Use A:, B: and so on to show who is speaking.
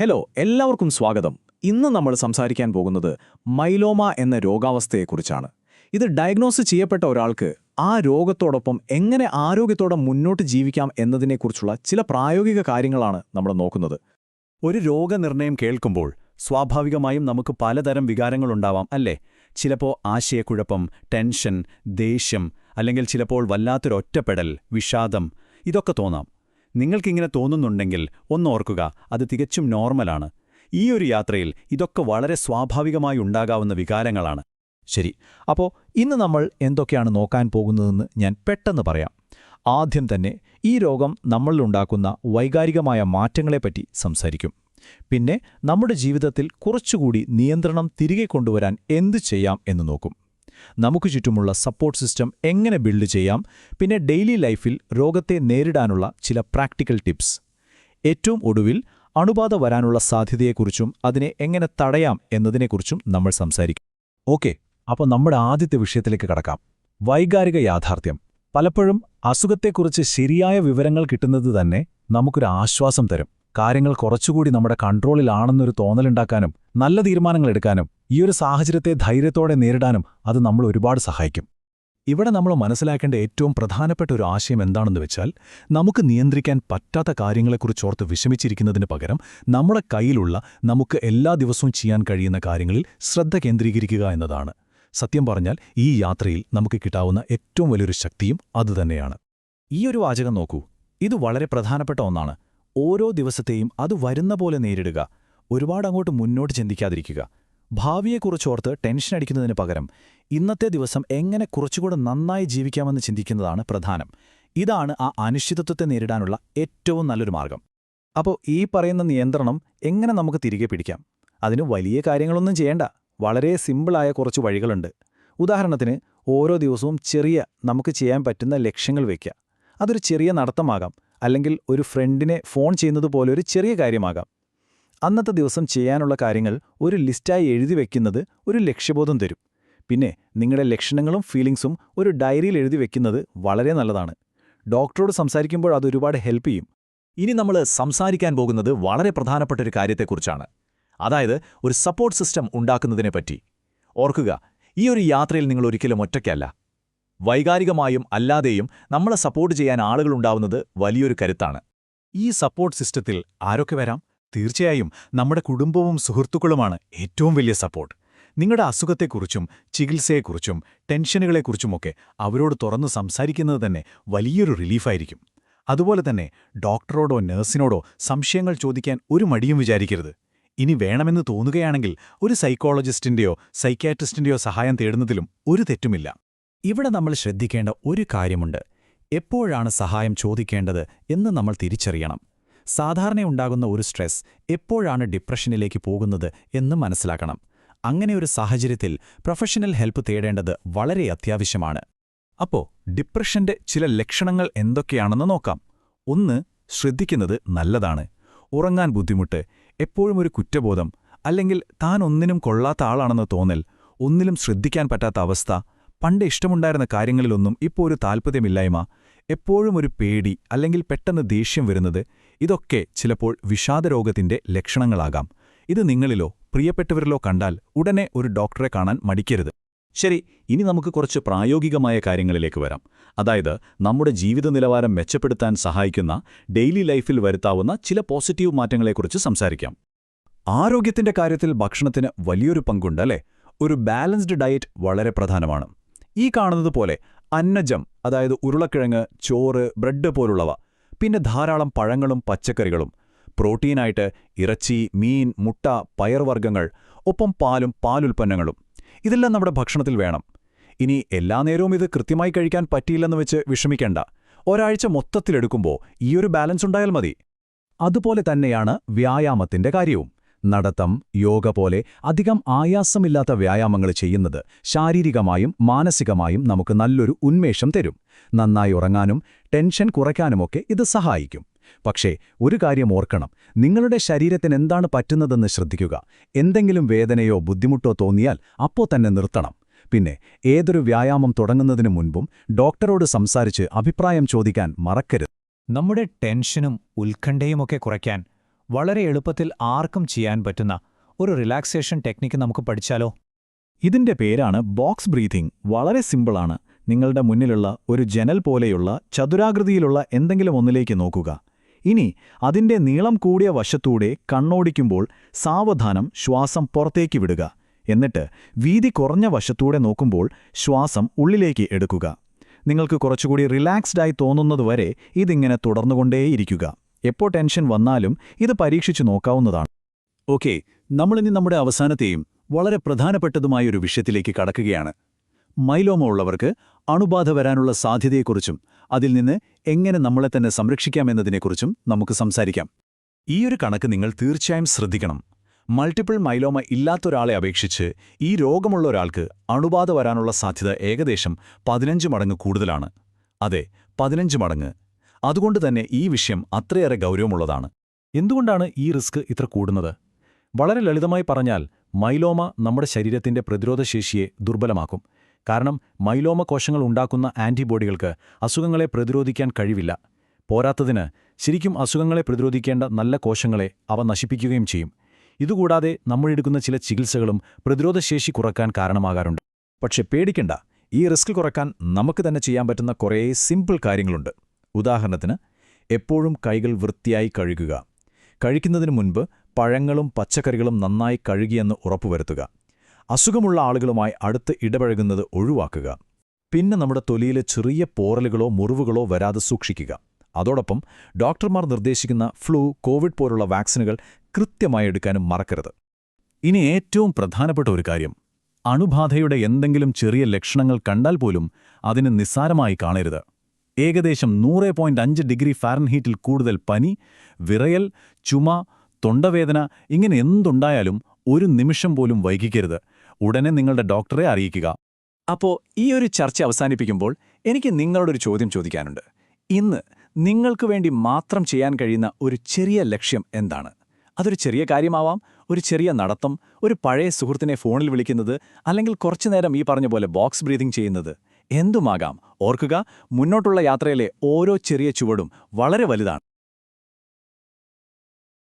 A: Hello എല്ലാവർക്കും സ്വാഗതം. ഇന്ന് നമ്മൾ സംസാരിക്കാൻ പോകുന്നത് മൈലോമ എന്ന രോഗാവസ്ഥയെക്കുറിച്ചാണ്. ഇത് ഡയഗ്നോസ് ചെയ്യപ്പെട്ട ഒരാൾക്ക് ആ രോഗത്തോടൊപ്പം എങ്ങനെ ആരോഗ്യത്തോടെ മുന്നോട്ട് ജീവിക്കാം എന്നതിനെക്കുറിച്ചുള്ള ചില പ്രായോഗിക കാര്യങ്ങളാണ് നമ്മൾ നോക്കുന്നത്.
B: ഒരു രോഗനിർണയം കേൾക്കുമ്പോൾ സ്വാഭാവികമായും നമുക്ക് പലതരം വികാരങ്ങളുണ്ടാവാം അല്ലേ? ചിലപ്പോൾ ആശയക്കുഴപ്പം, ടെൻഷൻ, ദേഷ്യം, അല്ലെങ്കിൽ ചിലപ്പോൾ വല്ലാത്തൊരൊറ്റപ്പെടൽ, വിഷാദം, ഇതൊക്കെ തോന്നാം. നിങ്ങൾക്കിങ്ങനെ തോന്നുന്നുണ്ടെങ്കിൽ ഒന്നോർക്കുക, അത് തികച്ചും നോർമലാണ്. ഈ ഒരു യാത്രയിൽ ഇതൊക്കെ വളരെ സ്വാഭാവികമായി ഉണ്ടാകാവുന്ന വികാരങ്ങളാണ്.
A: ശരി, അപ്പോൾ ഇന്ന് നമ്മൾ എന്തൊക്കെയാണ് നോക്കാൻ പോകുന്നതെന്ന് ഞാൻ പെട്ടെന്ന് പറയാം. ആദ്യം തന്നെ ഈ രോഗം നമ്മളിലുണ്ടാക്കുന്ന വൈകാരികമായ മാറ്റങ്ങളെപ്പറ്റി സംസാരിക്കും. പിന്നെ നമ്മുടെ ജീവിതത്തിൽ കുറച്ചുകൂടി നിയന്ത്രണം തിരികെ കൊണ്ടുവരാൻ എന്തു ചെയ്യാം എന്ന് നോക്കും. നമുക്ക് ചുറ്റുമുള്ള സപ്പോർട്ട് സിസ്റ്റം എങ്ങനെ ബിൽഡ് ചെയ്യാം, പിന്നെ ഡെയിലി ലൈഫിൽ രോഗത്തെ നേരിടാനുള്ള ചില പ്രാക്ടിക്കൽ ടിപ്സ്. ഏറ്റവും ഒടുവിൽ അണുബാധ വരാനുള്ള സാധ്യതയെക്കുറിച്ചും അതിനെ എങ്ങനെ തടയാം എന്നതിനെക്കുറിച്ചും നമ്മൾ സംസാരിക്കും. ഓക്കെ, അപ്പോൾ നമ്മുടെ ആദ്യത്തെ വിഷയത്തിലേക്ക് കടക്കാം. വൈകാരിക യാഥാർത്ഥ്യം. പലപ്പോഴും അസുഖത്തെക്കുറിച്ച് ശരിയായ വിവരങ്ങൾ കിട്ടുന്നത് തന്നെ നമുക്കൊരു ആശ്വാസം തരും. കാര്യങ്ങൾ കുറച്ചുകൂടി നമ്മുടെ കൺട്രോളിലാണെന്നൊരു തോന്നലുണ്ടാക്കാനും നല്ല തീരുമാനങ്ങൾ എടുക്കാനും ഈ ഒരു സാഹചര്യത്തെ ധൈര്യത്തോടെ നേരിടാനും അത് നമ്മൾ ഒരുപാട് സഹായിക്കും. ഇവിടെ നമ്മൾ മനസ്സിലാക്കേണ്ട ഏറ്റവും പ്രധാനപ്പെട്ട ഒരു ആശയം എന്താണെന്ന് വെച്ചാൽ, നമുക്ക് നിയന്ത്രിക്കാൻ പറ്റാത്ത കാര്യങ്ങളെക്കുറിച്ചോർത്ത് വിഷമിച്ചിരിക്കുന്നതിന് പകരം നമ്മുടെ കയ്യിലുള്ള, നമുക്ക് എല്ലാ ദിവസവും ചെയ്യാൻ കഴിയുന്ന കാര്യങ്ങളിൽ ശ്രദ്ധ കേന്ദ്രീകരിക്കുക എന്നതാണ്. സത്യം പറഞ്ഞാൽ ഈ യാത്രയിൽ നമുക്ക് കിട്ടാവുന്ന ഏറ്റവും വലിയൊരു ശക്തിയും അതുതന്നെയാണ്. ഈ ഒരു വാചകം നോക്കൂ, ഇത് വളരെ പ്രധാനപ്പെട്ട ഒന്നാണ്. ഓരോ ദിവസത്തെയും അത് വരുന്ന പോലെ നേരിടുക, ഒരുപാടങ്ങോട്ട് മുന്നോട്ട് ചിന്തിക്കാതിരിക്കുക. ഭാവിയെക്കുറിച്ചോർത്ത് ടെൻഷൻ അടിക്കുന്നതിന് പകരം ഇന്നത്തെ ദിവസം എങ്ങനെ കുറച്ചുകൂടെ നന്നായി ജീവിക്കാമെന്ന് ചിന്തിക്കുന്നതാണ് പ്രധാനം. ഇതാണ് ആ അനിശ്ചിതത്വത്തെ നേരിടാനുള്ള ഏറ്റവും നല്ലൊരു മാർഗം. അപ്പോൾ ഈ പറയുന്ന നിയന്ത്രണം എങ്ങനെ നമുക്ക് തിരികെ പിടിക്കാം? അതിന് വലിയ കാര്യങ്ങളൊന്നും ചെയ്യേണ്ട, വളരെ സിമ്പിളായ കുറച്ച് വഴികളുണ്ട്. ഉദാഹരണത്തിന്, ഓരോ ദിവസവും ചെറിയ, നമുക്ക് ചെയ്യാൻ പറ്റുന്ന ലക്ഷ്യങ്ങൾ വയ്ക്കുക. അതൊരു ചെറിയ നടത്തമാകാം, അല്ലെങ്കിൽ ഒരു ഫ്രണ്ടിനെ ഫോൺ ചെയ്യുന്നത് പോലെ ഒരു ചെറിയ കാര്യമാകാം. അന്നത്തെ ദിവസം ചെയ്യാനുള്ള കാര്യങ്ങൾ ഒരു ലിസ്റ്റായി എഴുതി വയ്ക്കുന്നത് ഒരു ലക്ഷ്യബോധം തരും. പിന്നെ നിങ്ങളുടെ ലക്ഷണങ്ങളും ഫീലിംഗ്സും ഒരു ഡയറിയിൽ എഴുതി വയ്ക്കുന്നത് വളരെ നല്ലതാണ്. ഡോക്ടറോട് സംസാരിക്കുമ്പോൾ അതൊരുപാട് ഹെൽപ്പ് ചെയ്യും.
B: ഇനി നമ്മൾ സംസാരിക്കാൻ പോകുന്നത് വളരെ പ്രധാനപ്പെട്ട ഒരു കാര്യത്തെക്കുറിച്ചാണ്. അതായത് ഒരു സപ്പോർട്ട് സിസ്റ്റം ഉണ്ടാക്കുന്നതിനെപ്പറ്റി. ഓർക്കുക, ഈ ഒരു യാത്രയിൽ നിങ്ങൾ ഒരിക്കലും ഒറ്റയ്ക്കല്ല. വൈകാരികമായും അല്ലാതെയും നമ്മളെ സപ്പോർട്ട് ചെയ്യാൻ ആളുകളുണ്ടാവുന്നത് വലിയൊരു കരുത്താണ്. ഈ സപ്പോർട്ട് സിസ്റ്റത്തിൽ ആരൊക്കെ വരാം? തീർച്ചയായും നമ്മുടെ കുടുംബവും സുഹൃത്തുക്കളുമാണ് ഏറ്റവും വലിയ സപ്പോർട്ട്. നിങ്ങളുടെ അസുഖത്തെക്കുറിച്ചും ചികിത്സയെക്കുറിച്ചും ടെൻഷനുകളെക്കുറിച്ചുമൊക്കെ അവരോട് തുറന്നു സംസാരിക്കുന്നത് തന്നെ വലിയൊരു റിലീഫായിരിക്കും. അതുപോലെ തന്നെ ഡോക്ടറോടോ നഴ്സിനോടോ സംശയങ്ങൾ ചോദിക്കാൻ ഒരു മടിയും വിചാരിക്കരുത്. ഇനി വേണമെന്ന് തോന്നുകയാണെങ്കിൽ ഒരു സൈക്കോളജിസ്റ്റിന്റെയോ സൈക്യാട്രിസ്റ്റിന്റെയോ സഹായം തേടുന്നതിലും ഒരു തെറ്റുമില്ല. ഇവിടെ നമ്മൾ ശ്രദ്ധിക്കേണ്ട ഒരു കാര്യമുണ്ട്. എപ്പോഴാണ് സഹായം ചോദിക്കേണ്ടത് എന്ന് നമ്മൾ തിരിച്ചറിയണം. സാധാരണയുണ്ടാകുന്ന ഒരു സ്ട്രെസ് എപ്പോഴാണ് ഡിപ്രഷനിലേക്ക് പോകുന്നത് എന്ന് മനസ്സിലാക്കണം. അങ്ങനെ ഒരു സാഹചര്യത്തിൽ പ്രൊഫഷണൽ ഹെൽപ്പ് തേടേണ്ടത് വളരെ അത്യാവശ്യമാണ്. അപ്പോൾ ഡിപ്രഷന്റെ ചില ലക്ഷണങ്ങൾ എന്തൊക്കെയാണെന്ന് നോക്കാം. 1. ശ്രദ്ധിക്കുന്നത് നല്ലതാണ്. ഉറങ്ങാൻ ബുദ്ധിമുട്ട്, എപ്പോഴും ഒരു കുറ്റബോധം, അല്ലെങ്കിൽ താൻ ഒന്നിനും കൊള്ളാത്ത ആളാണെന്ന് തോന്നൽ, ഒന്നിലും ശ്രദ്ധിക്കാൻ പറ്റാത്ത അവസ്ഥ, പണ്ട് ഇഷ്ടമുണ്ടായിരുന്ന കാര്യങ്ങളിലൊന്നും ഇപ്പോൾ ഒരു താൽപ്പര്യമില്ലായ്മ, എപ്പോഴും ഒരു പേടി അല്ലെങ്കിൽ പെട്ടെന്ന് ദേഷ്യം വരുന്നത്, ഇതൊക്കെ ചിലപ്പോൾ വിഷാദരോഗത്തിന്റെ ലക്ഷണങ്ങളാകാം. ഇത് നിങ്ങളിലോ പ്രിയപ്പെട്ടവരിലോ കണ്ടാൽ ഉടനെ ഒരു ഡോക്ടറെ കാണാൻ മടിക്കരുത്. ശരി, ഇനി നമുക്ക് കുറച്ച് പ്രായോഗികമായ കാര്യങ്ങളിലേക്ക് വരാം. അതായത് നമ്മുടെ ജീവിത നിലവാരം മെച്ചപ്പെടുത്താൻ സഹായിക്കുന്ന, ഡെയിലി ലൈഫിൽ വരുത്താവുന്ന ചില പോസിറ്റീവ് മാറ്റങ്ങളെക്കുറിച്ച് സംസാരിക്കാം. ആരോഗ്യത്തിന്റെ കാര്യത്തിൽ ഭക്ഷണത്തിന് വലിയൊരു പങ്കുണ്ടല്ലേ? ഒരു ബാലൻസ്ഡ് ഡയറ്റ് വളരെ പ്രധാനമാണ്. ഈ കാണുന്നതുപോലെ അന്നജം, അതായത് ഉരുളക്കിഴങ്ങ്, ചോറ്, ബ്രെഡ് പോലുള്ളവ, പിന്നെ ധാരാളം പഴങ്ങളും പച്ചക്കറികളും, പ്രോട്ടീനായിട്ട് ഇറച്ചി, മീൻ, മുട്ട, പയർവർഗ്ഗങ്ങൾ, ഒപ്പം പാലും പാലുൽപ്പന്നങ്ങളും, ഇതെല്ലാം നമ്മുടെ ഭക്ഷണത്തിൽ വേണം. ഇനി എല്ലാ നേരവും ഇത് കൃത്യമായി കഴിക്കാൻ പറ്റിയില്ലെന്ന് വെച്ച് വിഷമിക്കേണ്ട. ഒരാഴ്ച മൊത്തത്തിലെടുക്കുമ്പോൾ ഈയൊരു ബാലൻസ് ഉണ്ടായാൽ മതി. അതുപോലെ തന്നെയാണ് വ്യായാമത്തിന്റെ കാര്യവും. നടത്തം, യോഗ പോലെ അധികം ആയാസമില്ലാത്ത വ്യായാമങ്ങൾ ചെയ്യുന്നത് ശാരീരികമായും മാനസികമായും നമുക്ക് നല്ലൊരു ഉന്മേഷം തരും. നന്നായി ഉറങ്ങാനും ടെൻഷൻ കുറയ്ക്കാനുമൊക്കെ ഇത് സഹായിക്കും. പക്ഷേ ഒരു കാര്യം ഓർക്കണം, നിങ്ങളുടെ ശരീരത്തിന് എന്താണ് പറ്റുന്നതെന്ന് ശ്രദ്ധിക്കുക. എന്തെങ്കിലും വേദനയോ ബുദ്ധിമുട്ടോ തോന്നിയാൽ അപ്പോൾ തന്നെ നിർത്തണം. പിന്നെ ഏതൊരു വ്യായാമം തുടങ്ങുന്നതിനു മുൻപും ഡോക്ടറോട് സംസാരിച്ച് അഭിപ്രായം ചോദിക്കാൻ മറക്കരുത്.
C: നമ്മുടെ ടെൻഷനും ഉത്കണ്ഠയുമൊക്കെ കുറയ്ക്കാൻ വളരെ എളുപ്പത്തിൽ ആർക്കും ചെയ്യാൻ പറ്റുന്ന ഒരു റിലാക്സേഷൻ ടെക്നിക്ക് നമുക്ക് പഠിച്ചാലോ?
A: ഇതിന്റെ പേരാണ് ബോക്സ് ബ്രീതിംഗ്. വളരെ സിമ്പിളാണ്. നിങ്ങളുടെ മുന്നിലുള്ള ഒരു ജനൽ പോലെയുള്ള ചതുരാകൃതിയിലുള്ള എന്തെങ്കിലും ഒന്നിലേക്ക് നോക്കുക. ഇനി അതിന്റെ നീളം കൂടിയ വശത്തൂടെ കണ്ണോടിക്കുമ്പോൾ സാവധാനം ശ്വാസം പുറത്തേക്ക് വിടുക. എന്നിട്ട് വീതി കുറഞ്ഞ വശത്തൂടെ നോക്കുമ്പോൾ ശ്വാസം ഉള്ളിലേക്ക് എടുക്കുക. നിങ്ങൾക്ക് കുറച്ചുകൂടി റിലാക്സ്ഡായി തോന്നുന്നതുവരെ ഇതിങ്ങനെ തുടർന്നുകൊണ്ടേയിരിക്കുക. എപ്പോൾ ടെൻഷൻ വന്നാലും ഇത് പരീക്ഷിച്ചു നോക്കാവുന്നതാണ്.
B: ഓക്കെ, നമ്മളിനി നമ്മുടെ അവസാനത്തെയും വളരെ പ്രധാനപ്പെട്ടതുമായ ഒരു വിഷയത്തിലേക്ക് കടക്കുകയാണ്. മൈലോമ ഉള്ളവർക്ക് അണുബാധ വരാനുള്ള സാധ്യതയെക്കുറിച്ചും അതിൽ നിന്ന് എങ്ങനെ നമ്മളെ തന്നെ സംരക്ഷിക്കാമെന്നതിനെക്കുറിച്ചും നമുക്ക് സംസാരിക്കാം. ഈയൊരു കണക്ക് നിങ്ങൾ തീർച്ചയായും ശ്രദ്ധിക്കണം. മൾട്ടിപ്പിൾ മൈലോമ ഇല്ലാത്തൊരാളെ അപേക്ഷിച്ച് ഈ രോഗമുള്ള ഒരാൾക്ക് അണുബാധ വരാനുള്ള സാധ്യത ഏകദേശം 15 മടങ്ങ് കൂടുതലാണ്. അതെ, 15 മടങ്ങ്. അതുകൊണ്ടുതന്നെ ഈ വിഷയം അത്രയേറെ ഗൗരവമുള്ളതാണ്.
C: എന്തുകൊണ്ടാണ് ഈ റിസ്ക് ഇത്ര കൂടുന്നത്? വളരെ ലളിതമായി പറഞ്ഞാൽ, മൈലോമ നമ്മുടെ ശരീരത്തിന്റെ പ്രതിരോധശേഷിയെ ദുർബലമാക്കും. കാരണം മൈലോമ കോശങ്ങൾ ഉണ്ടാക്കുന്ന ആന്റിബോഡികൾക്ക് അസുഖങ്ങളെ പ്രതിരോധിക്കാൻ കഴിവില്ല. പോരാത്തതിന് ശരിക്കും അസുഖങ്ങളെ പ്രതിരോധിക്കേണ്ട നല്ല കോശങ്ങളെ അവ നശിപ്പിക്കുകയും ചെയ്യും. ഇതുകൂടാതെ നമ്മളെടുക്കുന്ന ചില ചികിത്സകളും പ്രതിരോധശേഷി കുറക്കാൻ കാരണമാകാറുണ്ട്.
B: പക്ഷെ പേടിക്കണ്ട, ഈ റിസ്ക് കുറയ്ക്കാൻ നമുക്ക് തന്നെ ചെയ്യാൻ പറ്റുന്ന കുറേ സിമ്പിൾ കാര്യങ്ങളുണ്ട്. ഉദാഹരണത്തിന്, എപ്പോഴും കൈകൾ വൃത്തിയായി കഴുകുക. കഴിക്കുന്നതിന് മുൻപ് പഴങ്ങളും പച്ചക്കറികളും നന്നായി കഴുകിയെന്ന് ഉറപ്പുവരുത്തുക. അസുഖമുള്ള ആളുകളുമായി അടുത്ത് ഇടപഴകുന്നത് ഒഴിവാക്കുക. പിന്നെ നമ്മുടെ തൊലിയിൽ ചെറിയ പോറലുകളോ മുറിവുകളോ വരാതെ സൂക്ഷിക്കുക. അതോടൊപ്പം ഡോക്ടർമാർ നിർദ്ദേശിക്കുന്ന ഫ്ലൂ, കോവിഡ് പോലുള്ള വാക്സിനുകൾ കൃത്യമായി എടുക്കാനും മറക്കരുത്. ഇനി ഏറ്റവും പ്രധാനപ്പെട്ട ഒരു കാര്യം, അണുബാധയുടെ എന്തെങ്കിലും ചെറിയ ലക്ഷണങ്ങൾ കണ്ടാൽ പോലും അതിന് നിസ്സാരമായി കാണരുത്. ഏകദേശം 100.5 ഡിഗ്രി ഫാരൻഹീറ്റിൽ കൂടുതൽ പനി, വിറയൽ, ചുമ, തൊണ്ടവേദന ഇങ്ങനെ എന്തുണ്ടായാലും ഒരു നിമിഷം പോലും വൈകിക്കരുത്. ഉടനെ നിങ്ങളുടെ ഡോക്ടറെ അറിയിക്കുക. അപ്പോൾ ഈ ഒരു ചർച്ച അവസാനിപ്പിക്കുമ്പോൾ എനിക്ക് നിങ്ങളോടൊരു ചോദ്യം ചോദിക്കാനുണ്ട്. ഇന്ന് നിങ്ങൾക്ക് വേണ്ടി മാത്രം ചെയ്യാൻ കഴിയുന്ന ഒരു ചെറിയ ലക്ഷ്യം എന്താണ്? അതൊരു ചെറിയ കാര്യമാവാം, ഒരു ചെറിയ നടത്തം, ഒരു പഴയ സുഹൃത്തിനെ ഫോണിൽ വിളിക്കുന്നത്, അല്ലെങ്കിൽ കുറച്ചുനേരം ഈ പറഞ്ഞ പോലെ ബോക്സ് ബ്രീതിംഗ് ചെയ്യുന്നത്. എന്തുമാകാം. ഓർക്കുക, മുന്നോട്ടുള്ള യാത്രയിലെ ഓരോ ചെറിയ ചുവടും വളരെ വലുതാണ്.